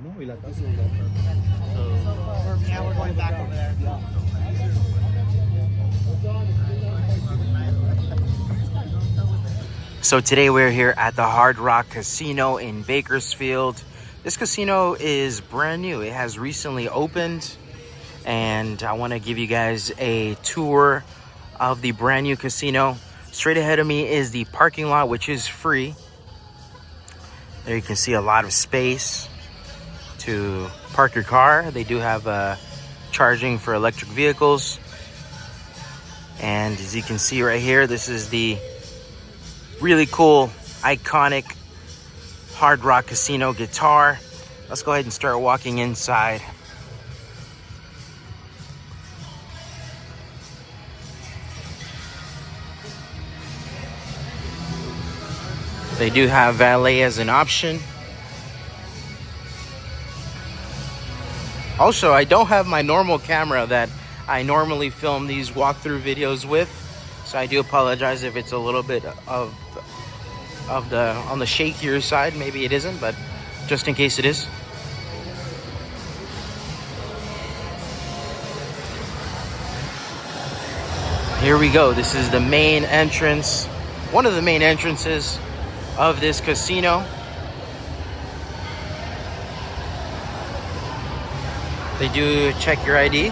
Now we're going back over there. So today we're here at the Hard Rock Casino in Bakersfield. This casino is brand new. It has recently opened, and I want to give you guys a tour of the brand new casino. Straight ahead of me is the parking lot, which is free. There you can see a lot of space to park your car. They do have charging for electric vehicles. And as you can see right here, this is the really cool, iconic Hard Rock Casino guitar. Let's go ahead and start walking inside. They do have valet as an option. Also, I don't have my normal camera that I normally film these walkthrough videos with, so I do apologize if it's a little bit of on the shakier side. Maybe it isn't, but just in case it is. Here we go. This is the main entrance, one of the main entrances of this casino. They do check your ID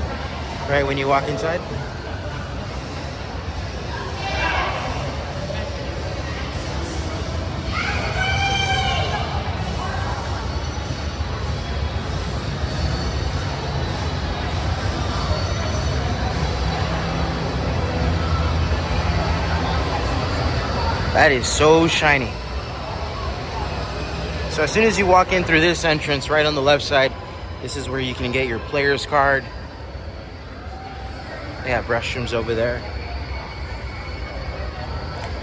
right when you walk inside. That is so shiny. So as soon as you walk in through this entrance, right on the left side, this is where you can get your player's card. They have restrooms over there.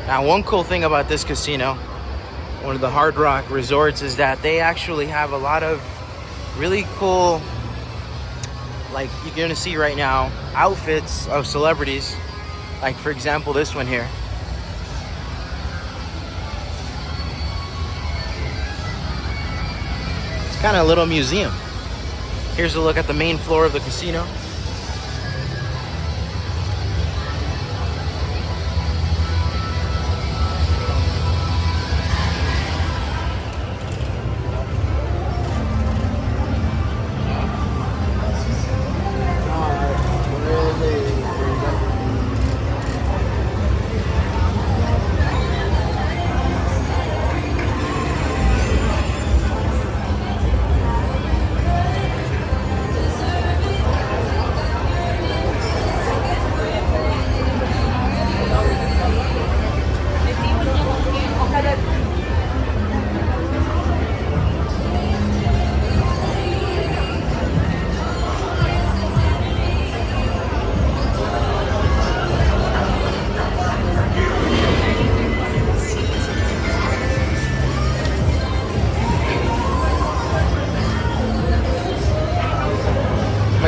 Now, one cool thing about this casino, one of the Hard Rock resorts, is that they actually have a lot of really cool, like you're gonna see right now, outfits of celebrities. Like for example, this one here. It's kind of a little museum. Here's a look at the main floor of the casino.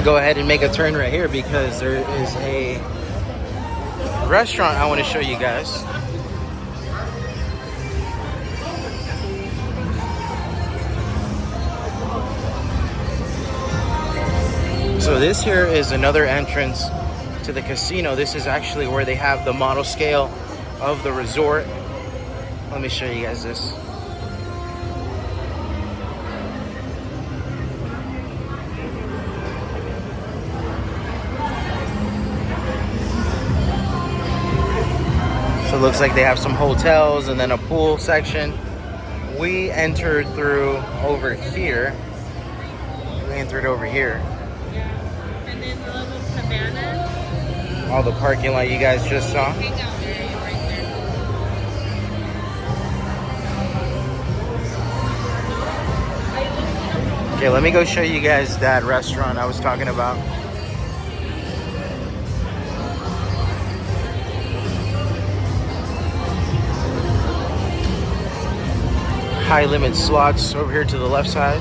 Go ahead and make a turn right here because there is a restaurant I want to show you guys. So this here is another entrance to the casino. This is actually where they have the model scale of the resort. Let me show you guys this. So it looks like they have some hotels and then a pool section. We entered through over here. We entered over here. Yeah. And then the little cabanas. All the parking lot you guys just saw. Hangout area right there. Okay, let me go show you guys that restaurant I was talking about. High limit slots over here to the left side.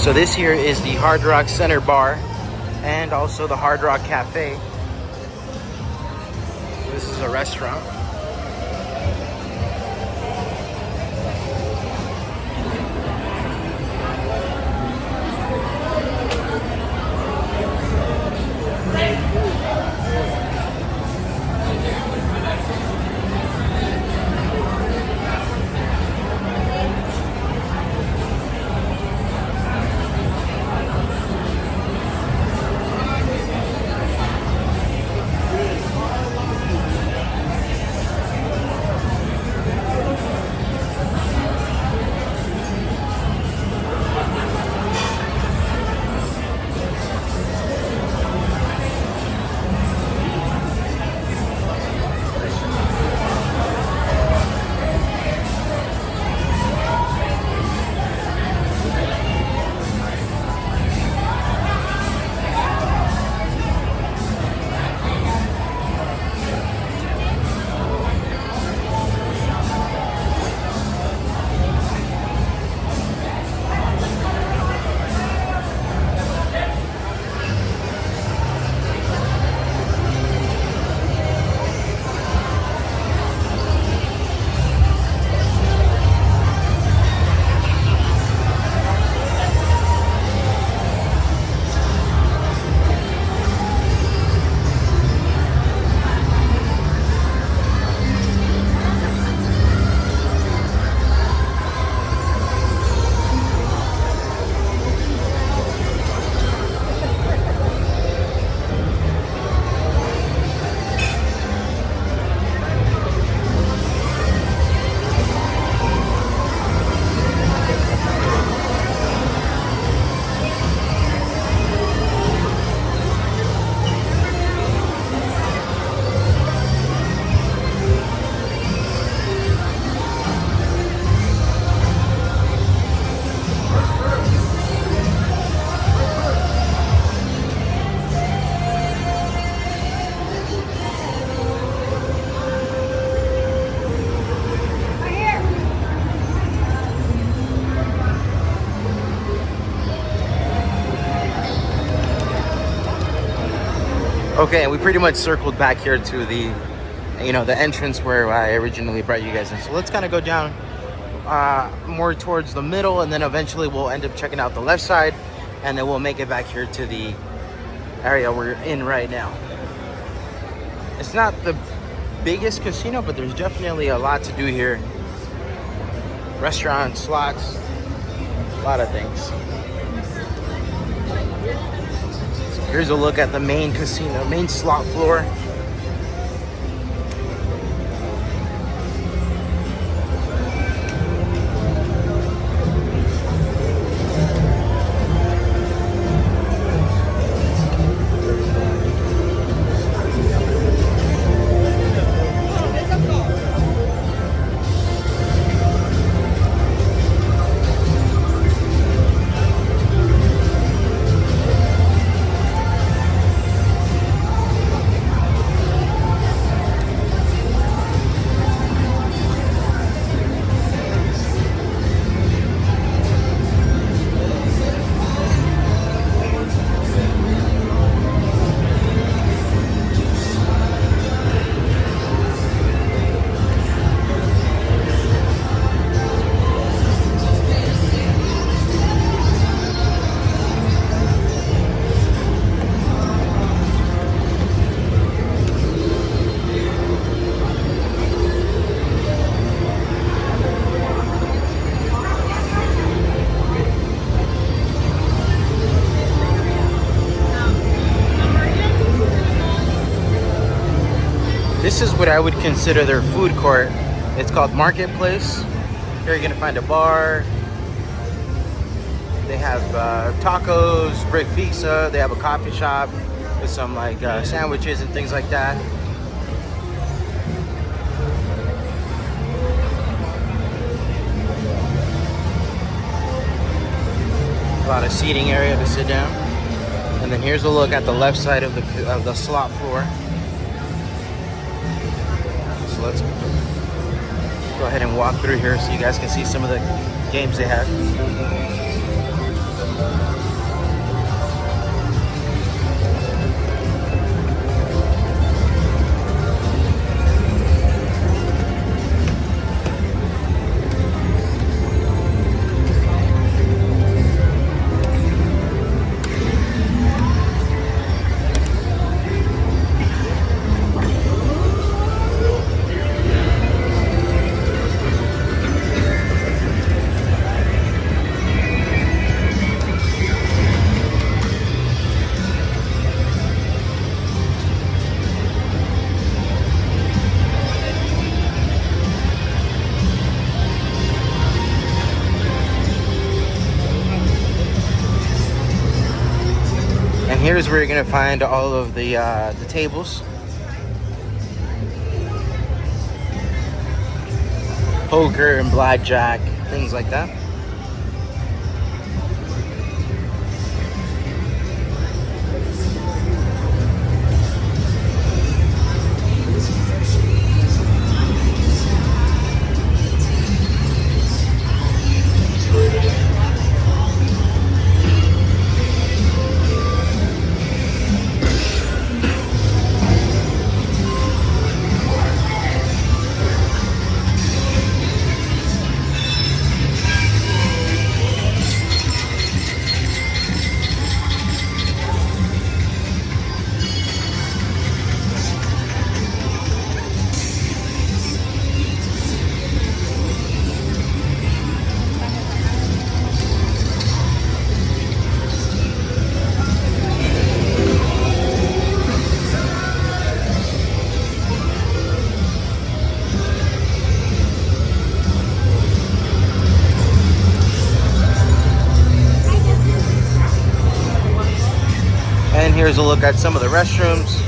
So this here is the Hard Rock Center Bar and also the Hard Rock Cafe. This is a restaurant. Okay, and we pretty much circled back here to the, the entrance where I originally brought you guys in. So let's kind of go down more towards the middle, and then eventually we'll end up checking out the left side, and then we'll make it back here to the area we're in right now. It's not the biggest casino, but there's definitely a lot to do here. Restaurants, slots, a lot of things. Here's a look at the main casino, main slot floor. This is what I would consider their food court. It's called Marketplace. Here you're gonna find a bar. They have tacos, brick pizza. They have a coffee shop with some like sandwiches and things like that. A lot of seating area to sit down. And then here's a look at the left side of the slot floor. So let's go ahead and walk through here so you guys can see some of the games they have. here's where you're gonna find all of the tables, poker and blackjack, things like that. And here's a look at some of the restrooms.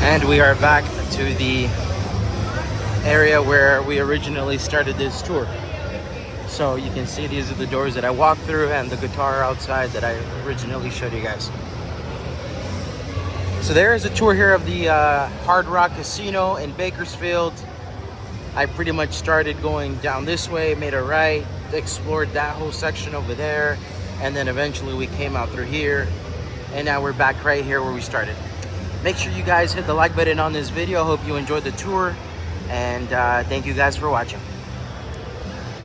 And we are back to the area where we originally started this tour. So you can see these are the doors that I walked through and the guitar outside that I originally showed you guys. So there is a tour here of the Hard Rock Casino in Bakersfield. I pretty much started going down this way, made a right, explored that whole section over there, and then eventually we came out through here, and now we're back right here where we started. Make sure you guys hit the like button on this video. Hope you enjoyed the tour, and thank you guys for watching.